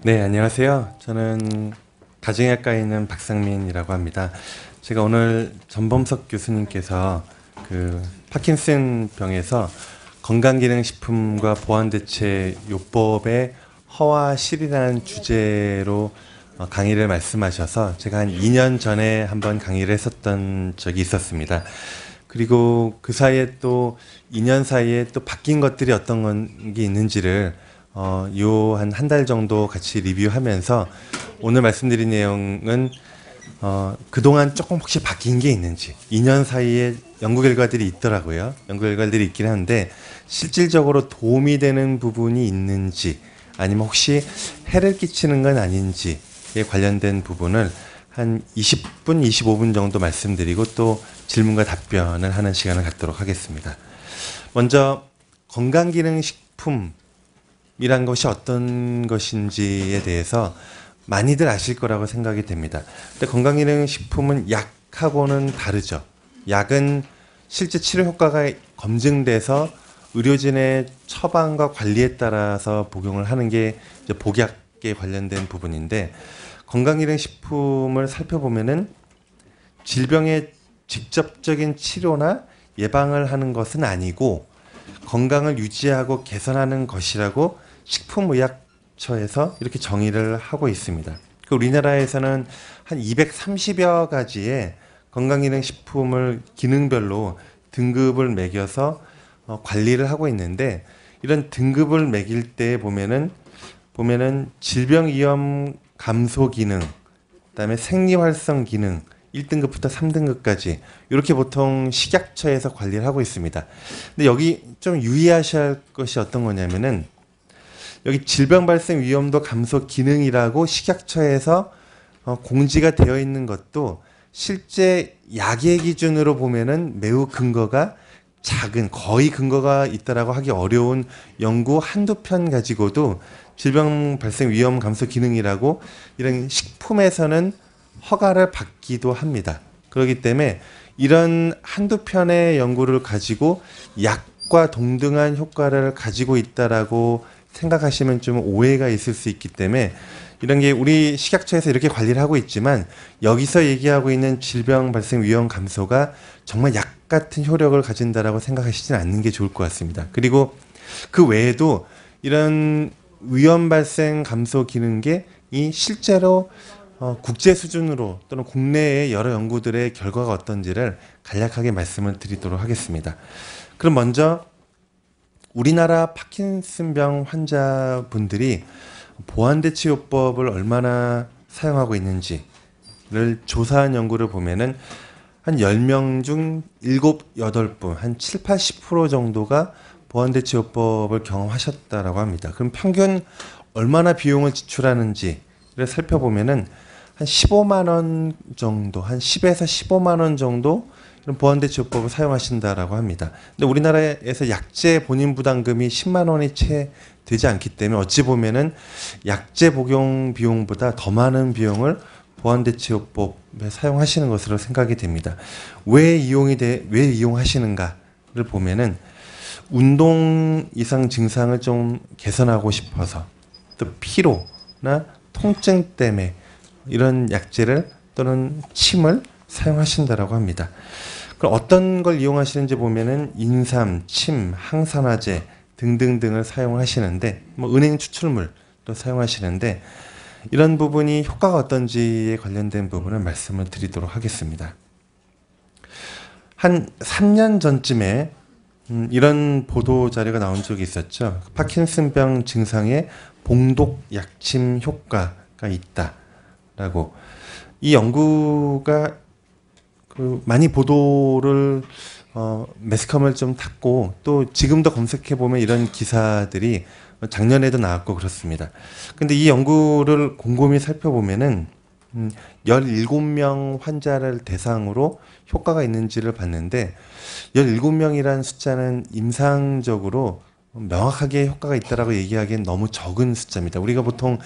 네, 안녕하세요. 저는 가정의학과에 있는 박상민이라고 합니다. 제가 오늘 전범석 교수님께서 파킨슨 병에서 건강기능식품과 보완대체요법의 허와 실이라는 주제로 강의를 말씀하셔서 제가 한 2년 전에 한번 강의를 했었던 적이 있었습니다. 그리고 그 사이에 또 2년 사이에 또 바뀐 것들이 어떤 게 있는지를 요 한 달 정도 같이 리뷰하면서 오늘 말씀드린 내용은 그동안 조금 혹시 바뀐 게 있는지 2년 사이에 연구 결과들이 있더라고요. 연구 결과들이 있긴 한데 실질적으로 도움이 되는 부분이 있는지 아니면 혹시 해를 끼치는 건 아닌지에 관련된 부분을 한 20분, 25분 정도 말씀드리고 또 질문과 답변을 하는 시간을 갖도록 하겠습니다. 먼저 건강기능식품 이란 것이 어떤 것인지에 대해서 많이들 아실 거라고 생각이 됩니다. 근데 건강기능식품은 약하고는 다르죠. 약은 실제 치료 효과가 검증돼서 의료진의 처방과 관리에 따라서 복용을 하는 게 이제 복약에 관련된 부분인데 건강기능식품을 살펴보면은 질병의 직접적인 치료나 예방을 하는 것은 아니고 건강을 유지하고 개선하는 것이라고 식품의약처에서 이렇게 정의를 하고 있습니다. 우리나라에서는 한 230여 가지의 건강기능식품을 기능별로 등급을 매겨서 관리를 하고 있는데 이런 등급을 매길 때 보면은 질병 위험 감소 기능, 그다음에 생리활성 기능 1등급부터 3등급까지 이렇게 보통 식약처에서 관리를 하고 있습니다. 근데 여기 좀 유의하셔야 할 것이 어떤 거냐면은 여기 질병 발생 위험도 감소 기능이라고 식약처에서 공지가 되어 있는 것도 실제 약의 기준으로 보면은 매우 근거가 작은 거의 근거가 있다라고 하기 어려운 연구 한두 편 가지고도 질병 발생 위험 감소 기능이라고 이런 식품에서는 허가를 받기도 합니다. 그렇기 때문에 이런 한두 편의 연구를 가지고 약과 동등한 효과를 가지고 있다라고 생각하시면 좀 오해가 있을 수 있기 때문에 이런 게 우리 식약처에서 이렇게 관리를 하고 있지만 여기서 얘기하고 있는 질병 발생 위험 감소가 정말 약 같은 효력을 가진다라고 생각하시지는 않는 게 좋을 것 같습니다. 그리고 그 외에도 이런 위험 발생 감소 기능이 실제로 국제 수준으로 또는 국내의 여러 연구들의 결과가 어떤지를 간략하게 말씀을 드리도록 하겠습니다. 그럼 먼저 우리나라 파킨슨병 환자분들이 보완대체요법을 얼마나 사용하고 있는지를 조사한 연구를 보면은 한 10명 중 7, 8분, 한 7, 80% 정도가 보완대체요법을 경험하셨다라고 합니다. 그럼 평균 얼마나 비용을 지출하는지를 살펴보면은 한 15만 원 정도, 한 10에서 15만 원 정도 이런 보완대체요법을 사용하신다라고 합니다. 근데 우리나라에서 약제 본인 부담금이 10만 원이 채 되지 않기 때문에 어찌 보면은 약제 복용 비용보다 더 많은 비용을 보완대체요법에 사용하시는 것으로 생각이 됩니다. 왜 이용하시는가를 보면은 운동 이상 증상을 좀 개선하고 싶어서 또 피로나 통증 때문에 이런 약제를 또는 침을 사용하신다라고 합니다. 그럼 어떤 걸 이용하시는지 보면은 인삼, 침, 항산화제 등등등을 사용하시는데 은행 추출물도 사용하시는데 이런 부분이 효과가 어떤지에 관련된 부분을 말씀을 드리도록 하겠습니다. 한 3년 전쯤에 이런 보도 자료가 나온 적이 있었죠. 파킨슨병 증상에 봉독 약침 효과가 있다라고. 이 연구가 많이 보도를 매스컴을 좀 탔고 또 지금도 검색해 보면 이런 기사들이 작년에도 나왔고 그렇습니다. 근데 이 연구를 곰곰이 살펴보면은 17명 환자를 대상으로 효과가 있는지를 봤는데 17명이라는 숫자는 임상적으로 명확하게 효과가 있다라고 얘기하기엔 너무 적은 숫자입니다. 우리가 보통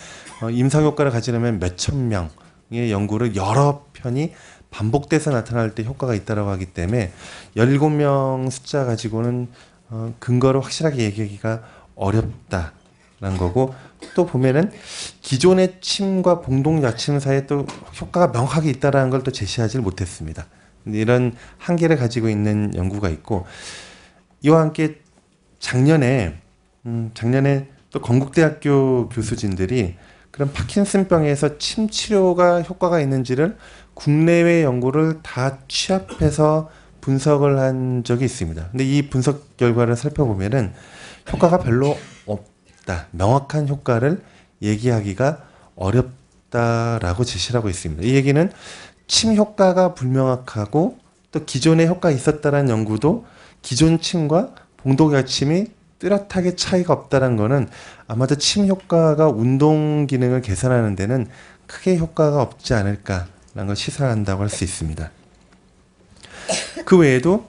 임상 효과를 가지려면 몇천 명의 연구를 여러 편이 반복돼서 나타날 때 효과가 있다라고 하기 때문에 17명 숫자 가지고는 근거를 확실하게 얘기하기가 어렵다라고 거고, 또 보면은 기존의 침과 봉독 약침 사이에 또 효과가 명확하게 있다라는 걸 또 제시하지 못했습니다. 이런 한계를 가지고 있는 연구가 있고, 이와 함께 작년에 또 건국대학교 교수진들이 그런 파킨슨병에서 침 치료가 효과가 있는지를 국내외 연구를 다 취합해서 분석을 한 적이 있습니다. 근데 이 분석 결과를 살펴보면은 효과가 별로 없다. 명확한 효과를 얘기하기가 어렵다라고 제시를 하고 있습니다. 이 얘기는 침 효과가 불명확하고 또 기존에 효과 있었다는 연구도 기존 침과 봉독약침이 뚜렷하게 차이가 없다는 것은 아마도 침 효과가 운동 기능을 개선하는 데는 크게 효과가 없지 않을까라는 걸 시사한다고 할 수 있습니다. 그 외에도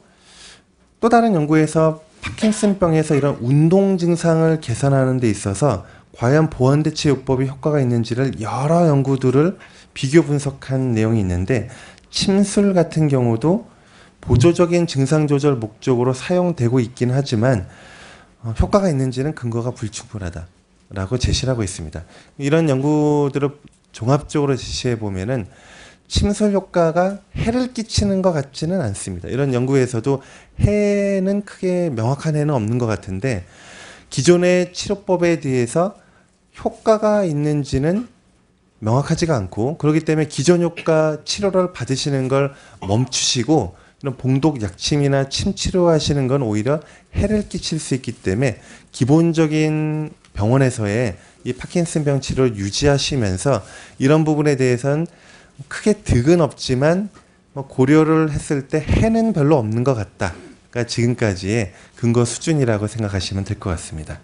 또 다른 연구에서 파킨슨병에서 이런 운동 증상을 개선하는 데 있어서 과연 보완대체요법이 효과가 있는지를 여러 연구들을 비교 분석한 내용이 있는데, 침술 같은 경우도 보조적인 증상 조절 목적으로 사용되고 있긴 하지만 효과가 있는지는 근거가 불충분하다라고 제시를 하고 있습니다. 이런 연구들을 종합적으로 제시해 보면은 침술 효과가 해를 끼치는 것 같지는 않습니다. 이런 연구에서도 해는 크게 명확한 해는 없는 것 같은데, 기존의 치료법에 대해서 효과가 있는지는 명확하지가 않고, 그렇기 때문에 기존 효과 치료를 받으시는 걸 멈추시고 이런 봉독 약침이나 침 치료하시는 건 오히려 해를 끼칠 수 있기 때문에 기본적인 병원에서의 이 파킨슨병 치료를 유지하시면서 이런 부분에 대해서는 크게 득은 없지만 고려를 했을 때 해는 별로 없는 것 같다. 그러니까 지금까지의 근거 수준이라고 생각하시면 될 것 같습니다.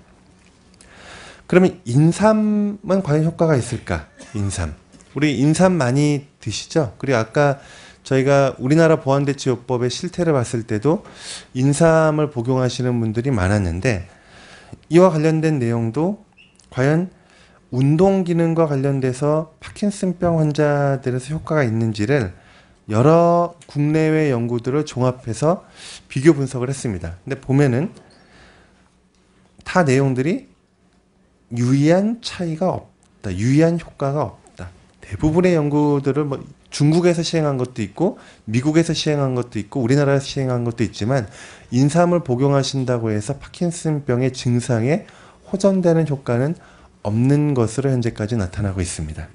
그러면 인삼은 과연 효과가 있을까? 인삼. 우리 인삼 많이 드시죠? 그리고 아까 저희가 우리나라 보완대체요법의 실태를 봤을 때도 인삼을 복용하시는 분들이 많았는데, 이와 관련된 내용도 과연 운동 기능과 관련돼서 파킨슨병 환자들에서 효과가 있는지를 여러 국내외 연구들을 종합해서 비교 분석을 했습니다. 근데 보면은 다 내용들이 유의한 차이가 없다, 유의한 효과가 없다. 대부분의 연구들을 중국에서 시행한 것도 있고 미국에서 시행한 것도 있고 우리나라에서 시행한 것도 있지만, 인삼을 복용하신다고 해서 파킨슨병의 증상에 호전되는 효과는 없는 것으로 현재까지 나타나고 있습니다.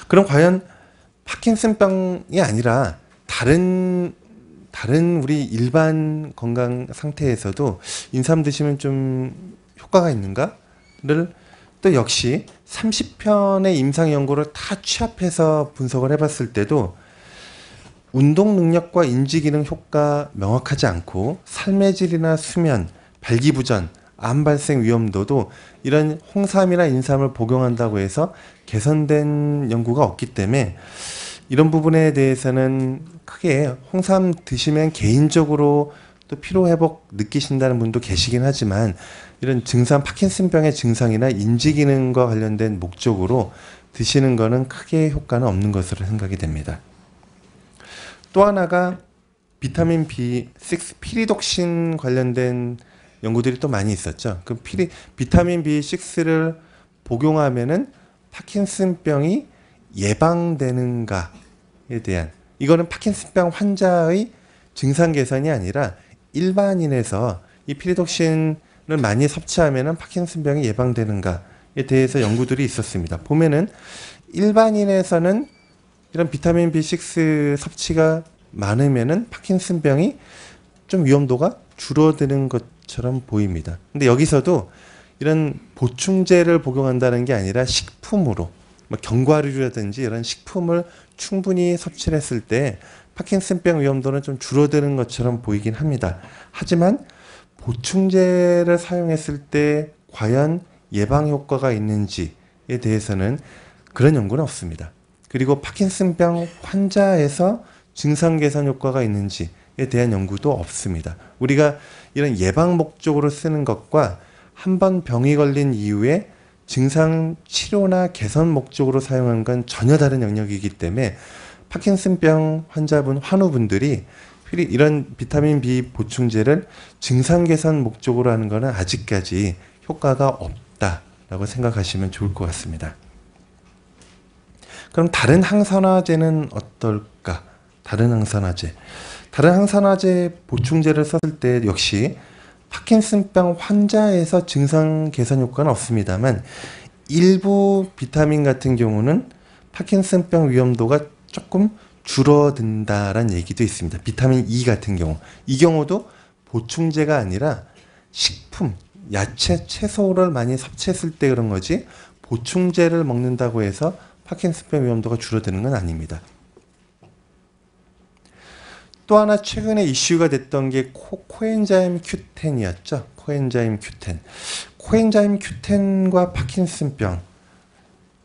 그럼 과연 파킨슨병이 아니라 다른 우리 일반 건강 상태에서도 인삼 드시면 좀 효과가 있는가를 또 역시 30편의 임상 연구를 다 취합해서 분석을 해봤을 때도 운동 능력과 인지 기능 효과 명확하지 않고, 삶의 질이나 수면, 발기부전, 암 발생 위험도도 이런 홍삼이나 인삼을 복용한다고 해서 개선된 연구가 없기 때문에 이런 부분에 대해서는 크게 홍삼 드시면 개인적으로 또 피로회복 느끼신다는 분도 계시긴 하지만, 이런 증상, 파킨슨병의 증상이나 인지기능과 관련된 목적으로 드시는 거는 크게 효과는 없는 것으로 생각이 됩니다. 또 하나가 비타민 B6, 피리독신 관련된 연구들이 또 많이 있었죠. 그 비타민 B6를 복용하면은 파킨슨병이 예방되는가에 대한, 이거는 파킨슨병 환자의 증상 개선이 아니라 일반인에서 이 피리독신을 많이 섭취하면은 파킨슨병이 예방되는가에 대해서 연구들이 있었습니다. 보면은 일반인에서는 이런 비타민 B6 섭취가 많으면은 파킨슨병이 좀 위험도가 줄어드는 것처럼 보입니다. 근데 여기서도 이런 보충제를 복용한다는 게 아니라 식품으로, 견과류라든지 이런 식품을 충분히 섭취를 했을 때 파킨슨병 위험도는 좀 줄어드는 것처럼 보이긴 합니다. 하지만 보충제를 사용했을 때 과연 예방 효과가 있는지에 대해서는 그런 연구는 없습니다. 그리고 파킨슨병 환자에서 증상 개선 효과가 있는지에 대한 연구도 없습니다. 우리가 이런 예방 목적으로 쓰는 것과 한 번 병이 걸린 이후에 증상 치료나 개선 목적으로 사용한 건 전혀 다른 영역이기 때문에 파킨슨병 환자분, 환우분들이 이런 비타민 B 보충제를 증상 개선 목적으로 하는 것은 아직까지 효과가 없다라고 생각하시면 좋을 것 같습니다. 그럼 다른 항산화제는 어떨까? 다른 항산화제 보충제를 썼을 때 역시 파킨슨병 환자에서 증상 개선 효과는 없습니다만 일부 비타민 같은 경우는 파킨슨병 위험도가 조금 줄어든다라는 얘기도 있습니다. 비타민 E 같은 경우. 이 경우도 보충제가 아니라 식품, 야채, 채소를 많이 섭취했을 때 그런 거지 보충제를 먹는다고 해서 파킨슨병 위험도가 줄어드는 건 아닙니다. 또 하나 최근에 이슈가 됐던 게 코엔자임 Q10이었죠. 코엔자임 Q10. 코엔자임 Q10과 파킨슨병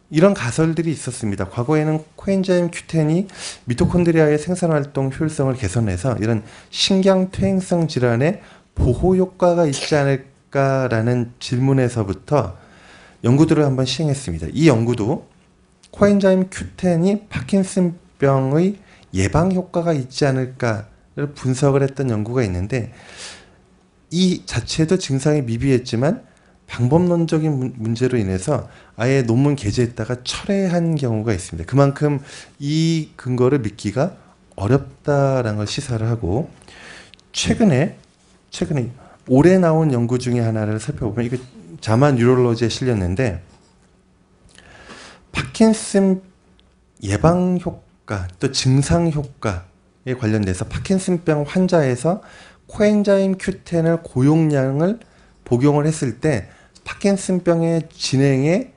이런 가설들이 있었습니다. 과거에는 코엔자임 Q10이 미토콘드리아의 생산활동 효율성을 개선해서 이런 신경퇴행성 질환에 보호 효과가 있지 않을까라는 질문에서부터 연구들을 한번 시행했습니다. 이 연구도 코엔자임 Q10이 파킨슨병의 예방 효과가 있지 않을까를 분석을 했던 연구가 있는데 이 자체도 증상이 미비했지만 방법론적인 문제로 인해서 아예 논문 게재했다가 철회한 경우가 있습니다. 그만큼 이 근거를 믿기가 어렵다라는 걸 시사를 하고 최근에 올해 나온 연구 중에 하나를 살펴보면 이거 자마 뉴럴로지에 실렸는데 파킨슨 예방 효과 또 증상 효과에 관련돼서 파킨슨병 환자에서 코엔자임 Q10을 고용량을 복용을 했을 때 파킨슨병의 진행에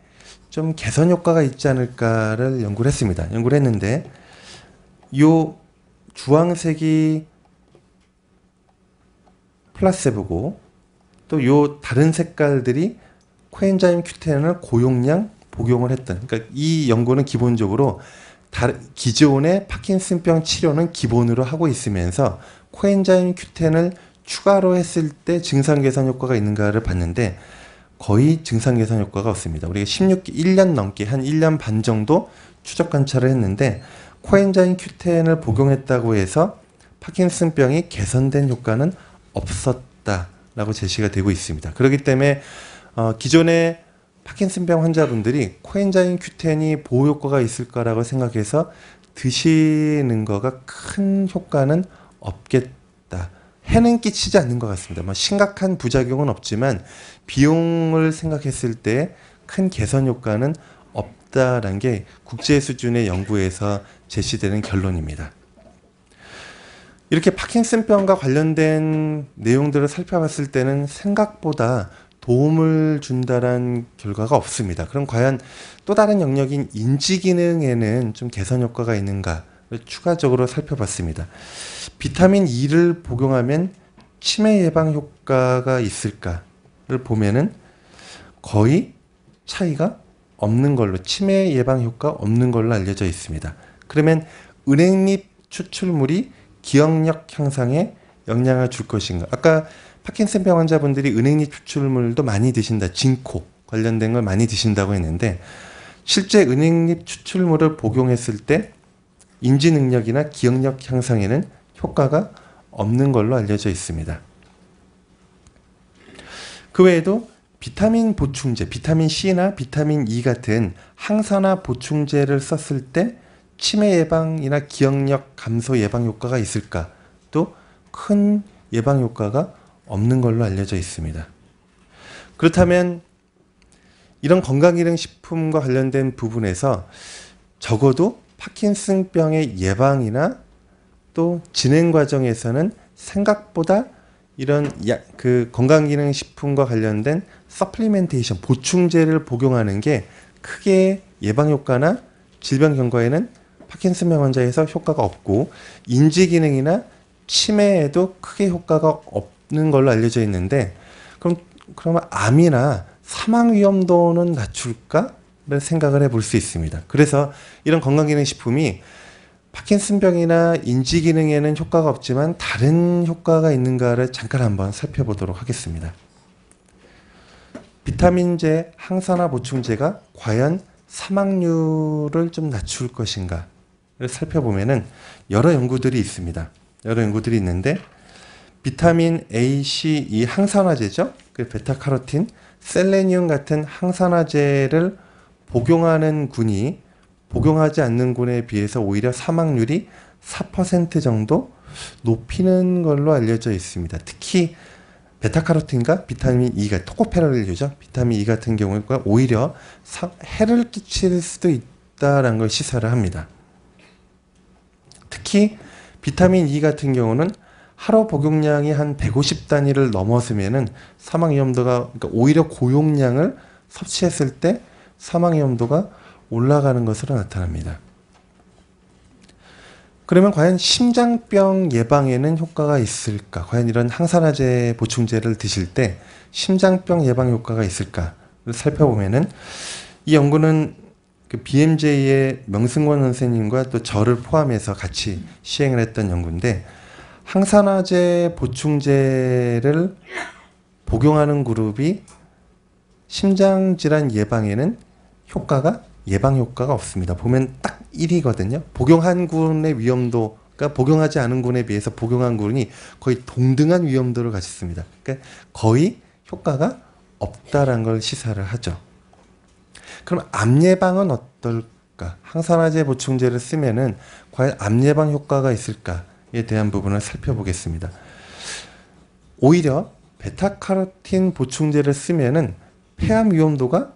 좀 개선 효과가 있지 않을까를 연구를 했습니다. 연구를 했는데 요 주황색이 플라세보고 또 요 다른 색깔들이 코엔자임 Q10을 고용량 복용을 했던 그러니까 이 연구는 기본적으로 기존의 파킨슨병 치료는 기본으로 하고 있으면서 코엔자임 Q10을 추가로 했을 때 증상 개선 효과가 있는가를 봤는데 거의 증상 개선 효과가 없습니다. 우리가 1년 넘게 한 1년 반 정도 추적 관찰을 했는데 코엔자임 Q10을 복용했다고 해서 파킨슨병이 개선된 효과는 없었다라고 제시가 되고 있습니다. 그렇기 때문에 기존의 파킨슨병 환자분들이 코엔자임 Q10이 보호 효과가 있을 거라고 생각해서 드시는 거가 큰 효과는 없겠다. 해는 끼치지 않는 것 같습니다. 뭐 심각한 부작용은 없지만 비용을 생각했을 때 큰 개선 효과는 없다라는 게 국제 수준의 연구에서 제시되는 결론입니다. 이렇게 파킨슨병과 관련된 내용들을 살펴봤을 때는 생각보다 도움을 준다는 결과가 없습니다. 그럼 과연 또 다른 영역인 인지 기능에는 좀 개선 효과가 있는가를 추가적으로 살펴봤습니다. 비타민 E를 복용하면 치매 예방 효과가 있을까를 보면은 거의 차이가 없는 걸로 치매 예방 효과 없는 걸로 알려져 있습니다. 그러면 은행잎 추출물이 기억력 향상에 영향을 줄 것인가? 아까 파킨슨병 환자분들이 은행잎 추출물도 많이 드신다. 진코 관련된 걸 많이 드신다고 했는데 실제 은행잎 추출물을 복용했을 때 인지 능력이나 기억력 향상에는 효과가 없는 걸로 알려져 있습니다. 그 외에도 비타민 보충제, 비타민 C나 비타민 E 같은 항산화 보충제를 썼을 때 치매 예방이나 기억력 감소 예방 효과가 있을까? 또 큰 예방 효과가 없는 걸로 알려져 있습니다. 그렇다면 이런 건강기능식품과 관련된 부분에서 적어도 파킨슨병의 예방이나 또 진행 과정에서는 생각보다 이런 건강기능식품과 관련된 서플리멘테이션, 보충제를 복용하는 게 크게 예방 효과나 질병 경과에는 파킨슨병 환자에서 효과가 없고 인지기능이나 치매에도 크게 효과가 없는 걸로 알려져 있는데 그러면 암이나 사망 위험도는 낮출까를 생각을 해볼 수 있습니다. 그래서 이런 건강기능식품이 파킨슨병이나 인지기능에는 효과가 없지만 다른 효과가 있는가를 잠깐 한번 살펴보도록 하겠습니다. 비타민제, 항산화 보충제가 과연 사망률을 좀 낮출 것인가를 살펴보면은 여러 연구들이 있습니다. 여러 연구들이 있는데 비타민 A, C, E 항산화제죠. 그 베타카로틴, 셀레니움 같은 항산화제를 복용하는 군이 복용하지 않는 군에 비해서 오히려 사망률이 4% 정도 높이는 걸로 알려져 있습니다. 특히 베타카로틴과 비타민 E가 토코페롤이죠. 비타민 E 같은 경우가 오히려 해를 끼칠 수도 있다라는 걸 시사를 합니다. 특히 비타민 E 같은 경우는 하루 복용량이 한 150단위를 넘어서면은 사망 위험도가, 그러니까 오히려 고용량을 섭취했을 때 사망 위험도가 올라가는 것으로 나타납니다. 그러면 과연 심장병 예방에는 효과가 있을까? 과연 이런 항산화제 보충제를 드실 때 심장병 예방 효과가 있을까를 살펴보면은 이 연구는 그 BMJ의 명승권 선생님과 또 저를 포함해서 같이 시행을 했던 연구인데 항산화제 보충제를 복용하는 그룹이 심장질환 예방에는 예방 효과가 없습니다. 보면 딱 1이거든요. 복용한 군의 위험도, 그러니까 복용하지 않은 군에 비해서 복용한 군이 거의 동등한 위험도를 가졌습니다. 그러니까 거의 효과가 없다라는 걸 시사를 하죠. 그럼 암 예방은 어떨까? 항산화제 보충제를 쓰면은 과연 암 예방 효과가 있을까에 대한 부분을 살펴보겠습니다. 오히려 베타카로틴 보충제를 쓰면은 폐암 위험도가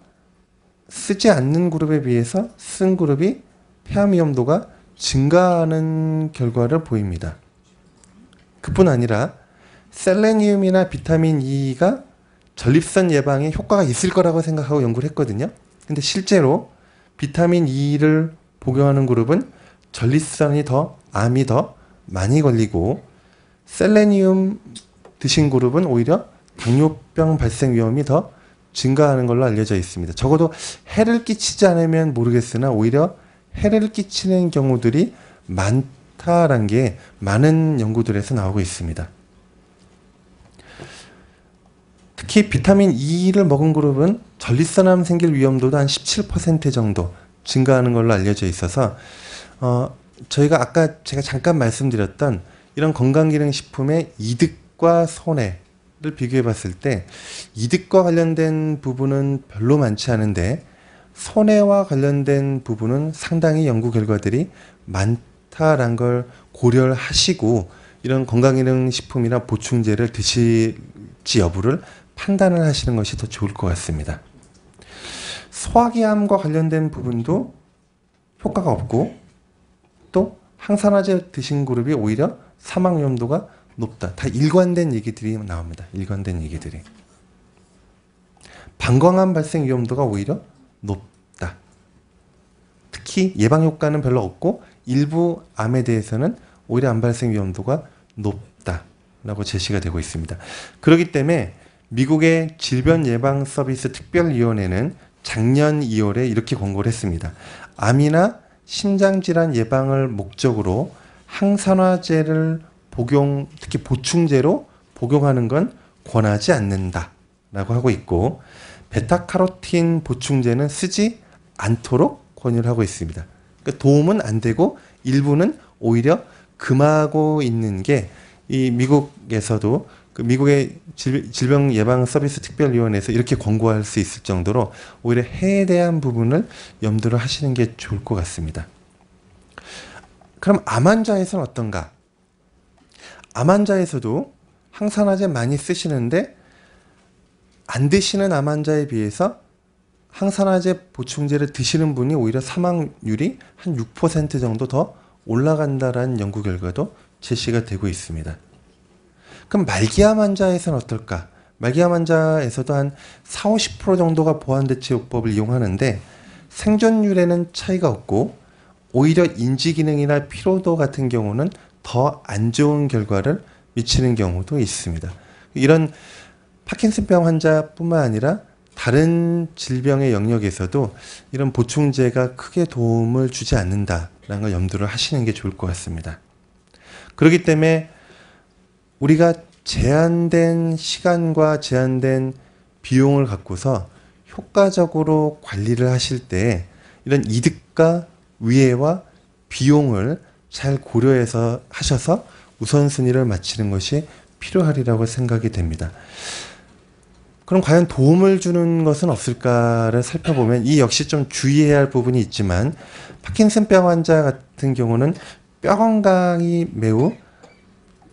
쓰지 않는 그룹에 비해서 쓴 그룹이 폐암 위험도가 증가하는 결과를 보입니다. 그뿐 아니라 셀레니움이나 비타민 E가 전립선 예방에 효과가 있을 거라고 생각하고 연구를 했거든요. 근데 실제로 비타민 E를 복용하는 그룹은 암이 더 많이 걸리고 셀레니움 드신 그룹은 오히려 당뇨병 발생 위험이 더 증가하는 걸로 알려져 있습니다. 적어도 해를 끼치지 않으면 모르겠으나 오히려 해를 끼치는 경우들이 많다라는 게 많은 연구들에서 나오고 있습니다. 특히 비타민 E를 먹은 그룹은 전립선암 생길 위험도도 한 17% 정도 증가하는 걸로 알려져 있어서 저희가 아까 제가 잠깐 말씀드렸던 이런 건강기능식품의 이득과 손해를 비교해 봤을 때 이득과 관련된 부분은 별로 많지 않은데 손해와 관련된 부분은 상당히 연구 결과들이 많다라는 걸 고려를 하시고 이런 건강기능식품이나 보충제를 드실지 여부를 판단을 하시는 것이 더 좋을 것 같습니다. 소화기암과 관련된 부분도 효과가 없고 또 항산화제 드신 그룹이 오히려 사망 위험도가 높다. 다 일관된 얘기들이 나옵니다. 일관된 얘기들이. 방광암 발생 위험도가 오히려 높다. 특히 예방 효과는 별로 없고 일부 암에 대해서는 오히려 암 발생 위험도가 높다라고 제시가 되고 있습니다. 그렇기 때문에 미국의 질병예방서비스 특별위원회는 작년 2월에 이렇게 권고를 했습니다. 암이나 심장질환 예방을 목적으로 항산화제를 특히 보충제로 복용하는 건 권하지 않는다라고 하고 있고 베타카로틴 보충제는 쓰지 않도록 권유를 하고 있습니다. 그러니까 도움은 안 되고 일부는 오히려 금하고 있는 게 이 미국에서도 미국의 질병예방서비스 특별위원회에서 이렇게 권고할 수 있을 정도로 오히려 해에 대한 부분을 염두를 하시는 게 좋을 것 같습니다. 그럼 암 환자에서는 어떤가? 암 환자에서도 항산화제 많이 쓰시는데 안 드시는 암 환자에 비해서 항산화제 보충제를 드시는 분이 오히려 사망률이 한 6% 정도 더 올라간다라는 연구 결과도 제시가 되고 있습니다. 그럼 말기암 환자에서는 어떨까? 말기암 환자에서도 한 40-50% 정도가 보완대체요법을 이용하는데 생존율에는 차이가 없고 오히려 인지기능이나 피로도 같은 경우는 더 안 좋은 결과를 미치는 경우도 있습니다. 이런 파킨슨병 환자뿐만 아니라 다른 질병의 영역에서도 이런 보충제가 크게 도움을 주지 않는다라는 걸 염두를 하시는 게 좋을 것 같습니다. 그렇기 때문에 우리가 제한된 시간과 제한된 비용을 갖고서 효과적으로 관리를 하실 때 이런 이득과 위해와 비용을 잘 고려해서 하셔서 우선순위를 맞추는 것이 필요하리라고 생각이 됩니다. 그럼 과연 도움을 주는 것은 없을까를 살펴보면 이 역시 좀 주의해야 할 부분이 있지만 파킨슨병 환자 같은 경우는 뼈 건강이 매우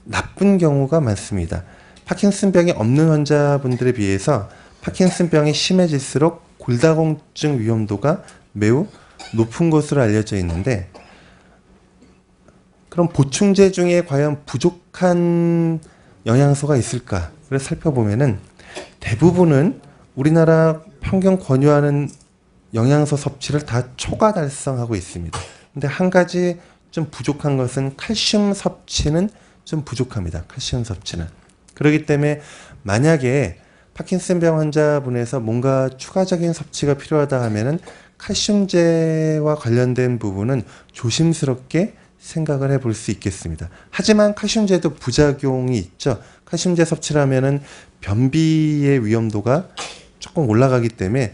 나쁜 경우가 많습니다. 파킨슨병이 없는 환자분들에 비해서 파킨슨병이 심해질수록 골다공증 위험도가 매우 높은 것으로 알려져 있는데, 그럼 보충제 중에 과연 부족한 영양소가 있을까를 살펴보면은 대부분은 우리나라 평균 권유하는 영양소 섭취를 다 초과 달성하고 있습니다. 근데 한 가지 좀 부족한 것은 칼슘 섭취는 좀 부족합니다. 칼슘 섭취는. 그렇기 때문에 만약에 파킨슨병 환자분에서 뭔가 추가적인 섭취가 필요하다 하면은 칼슘제와 관련된 부분은 조심스럽게 생각을 해볼 수 있겠습니다. 하지만 칼슘제도 부작용이 있죠. 칼슘제 섭취를 하면은 변비의 위험도가 조금 올라가기 때문에,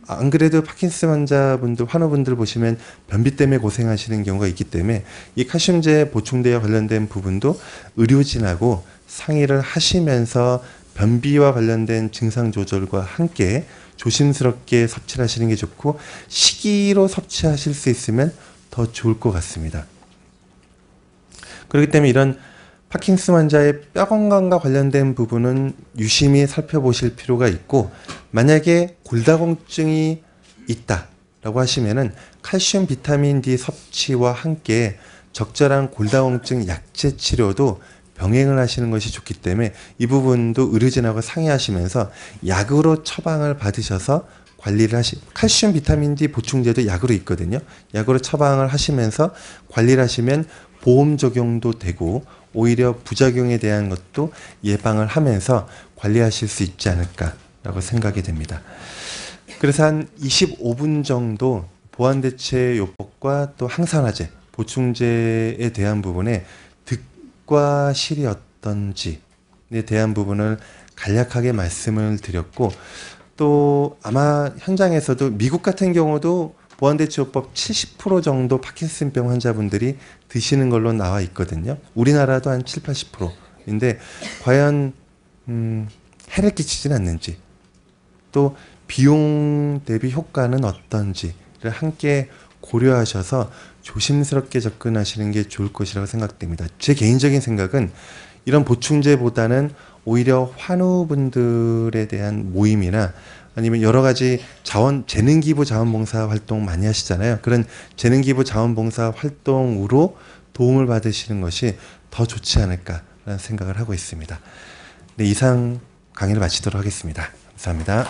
안 그래도 파킨슨 환자분들, 환우분들 보시면 변비 때문에 고생하시는 경우가 있기 때문에 이 칼슘제 보충제와 관련된 부분도 의료진하고 상의를 하시면서 변비와 관련된 증상 조절과 함께 조심스럽게 섭취를 하시는 게 좋고, 식이로 섭취하실 수 있으면 더 좋을 것 같습니다. 그렇기 때문에 이런 파킨슨 환자의 뼈 건강과 관련된 부분은 유심히 살펴보실 필요가 있고, 만약에 골다공증이 있다라고 하시면은 칼슘 비타민 D 섭취와 함께 적절한 골다공증 약제 치료도 병행을 하시는 것이 좋기 때문에 이 부분도 의료진하고 상의하시면서 약으로 처방을 받으셔서 관리를 칼슘 비타민 D 보충제도 약으로 있거든요. 약으로 처방을 하시면서 관리를 하시면 보험 적용도 되고 오히려 부작용에 대한 것도 예방을 하면서 관리하실 수 있지 않을까라고 생각이 됩니다. 그래서 한 25분 정도 보완대체요법과 또 항산화제, 보충제에 대한 부분에 득과 실이 어떤지에 대한 부분을 간략하게 말씀을 드렸고, 또 아마 현장에서도 미국 같은 경우도 보완대체요법 70% 정도 파킨슨병 환자분들이 드시는 걸로 나와 있거든요. 우리나라도 한 7, 80%인데 과연 해를 끼치지는 않는지, 또 비용 대비 효과는 어떤지를 함께 고려하셔서 조심스럽게 접근하시는 게 좋을 것이라고 생각됩니다. 제 개인적인 생각은 이런 보충제보다는 오히려 환우분들에 대한 모임이나 아니면 여러 가지 재능기부 자원봉사 활동 많이 하시잖아요. 그런 재능기부 자원봉사 활동으로 도움을 받으시는 것이 더 좋지 않을까라는 생각을 하고 있습니다. 네, 이상 강의를 마치도록 하겠습니다. 감사합니다.